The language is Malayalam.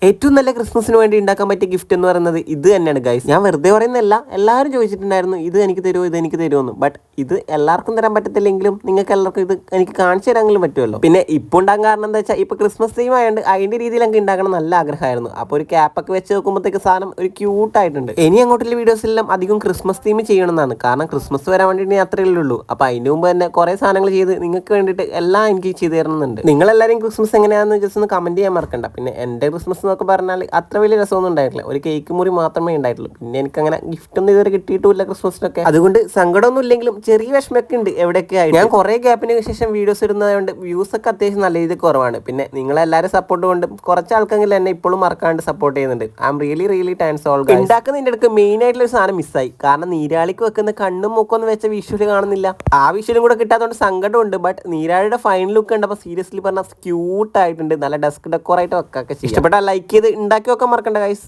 ഏറ്റവും നല്ല ക്രിസ്മസിന് വേണ്ടി ഉണ്ടാക്കാൻ പറ്റിയ ഗിഫ്റ്റ് എന്ന് പറയുന്നത് ഇത് തന്നെയാണ് ഗൈസ്. ഞാൻ വെറുതെ പറയുന്നതല്ല, എല്ലാവരും ചോദിച്ചിട്ടുണ്ടായിരുന്നു ഇത് എനിക്ക് തരുമോ ഇത് എനിക്ക് തരുമോ. ബട്ട് ഇത് എല്ലാവർക്കും തരാൻ പറ്റത്തില്ലെങ്കിലും നിങ്ങൾക്ക് എല്ലാവർക്കും ഇത് എനിക്ക് കാണിച്ചു തരാമെങ്കിലും പറ്റുമല്ലോ. പിന്നെ ഇപ്പോൾ ഉണ്ടാകാൻ കാരണം എന്താ വെച്ചാൽ ഇപ്പോൾ ക്രിസ്മസ് തീം ആയതുകൊണ്ട് അതിൻ്റെ രീതിയിൽ എനിക്ക് ഉണ്ടാക്കണം നല്ല ആഗ്രഹമായിരുന്നു. അപ്പോൾ ഒരു ക്യാപ്പൊക്കെ വെച്ച് നോക്കുമ്പോഴത്തേക്ക് സാധനം ഒരു ക്യൂട്ടായിട്ടുണ്ട്. ഇനി അങ്ങോട്ടുള്ള വീഡിയോസിലെല്ലാം അധികം ക്രിസ്മസ് തീം ചെയ്യണമെന്നാണ്. കാരണം ക്രിസ്മസ് വരാൻ വേണ്ടിയിട്ട് അത്രയല്ലേ ഉള്ളൂ. അപ്പോൾ അതിന് മുമ്പ് തന്നെ കുറേ സാധനങ്ങൾ ചെയ്ത് നിങ്ങൾക്ക് വേണ്ടിയിട്ട് എല്ലാം എനിക്ക് ചെയ്തു തരുന്നുണ്ട്. നിങ്ങളെല്ലാവരും ക്രിസ്മസ് എങ്ങനെയാണെന്ന് ജസ്റ്റ് ഒന്ന് കമൻറ്റ് ചെയ്യാൻ മറക്കണ്ട. പിന്നെ എൻ്റെ ക്രിസ്മസ് എന്നൊക്കെ പറഞ്ഞാൽ അത്ര വലിയ രസമൊന്നും ഉണ്ടായിട്ടില്ല. ഒരു കേക്ക് മുറി മാത്രമേ ഉണ്ടായിട്ടുള്ളൂ. പിന്നെ എനിക്കങ്ങനെ ഗിഫ്റ്റൊന്നും ഇതുവരെ കിട്ടിയിട്ടില്ല ക്രിസ്മസിനൊക്കെ. അതുകൊണ്ട് സങ്കടമൊന്നും ഇല്ലെങ്കിലും ചെറിയ വിഷമമൊക്കെ ഉണ്ട് എവിടെയൊക്കെ ആയിട്ട്. ഞാൻ കുറേ ഗ്യാപ്പിന് ശേഷം വീഡിയോസ് ഇടുന്നതുകൊണ്ട് വ്യൂസ് ഒക്കെ അത്യാവശ്യം നല്ല രീതിയിൽ കുറവാണ്. പിന്നെ നിങ്ങളെല്ലാവരും സപ്പോർട്ട് കൊണ്ട് കുറച്ച് ആൾക്കെങ്കിലും എന്നെ ഇപ്പോഴും മറക്കാണ്ട് സപ്പോർട്ട് ചെയ്യുന്നുണ്ട്. I am really thanks all. ഉണ്ടാക്കുന്നതിൻ്റെ അടുക്ക് മെയിൻ ആയിട്ടുള്ള ഒരു സാധനം മിസ്സായി. കാരണം നീരാളിക്ക് വെക്കുന്ന കണ്ണും മൂക്കൊന്നും വെച്ച വിഷ്വല് കാണുന്നില്ല. ആ വിഷ്വലും കൂടെ കിട്ടാത്തതുകൊണ്ട് സങ്കടമുണ്ട്. ബട്ട് നീരാളിയുടെ ഫൈനൽ ലുക്ക് കണ്ടപ്പോൾ സീരിയസ്ലി പറഞ്ഞാൽ ക്യൂട്ടായിട്ടുണ്ട്. നല്ല ഡെസ്ക് ഡെക്കോറായിട്ട് വെക്കൊക്കെ ചെയ്യും. ഇഷ്ടപ്പെട്ടാൽ ലൈക്ക് ചെയ്ത് ഉണ്ടാക്കി വെക്കാൻ മറക്കണ്ട ഗൈസ്.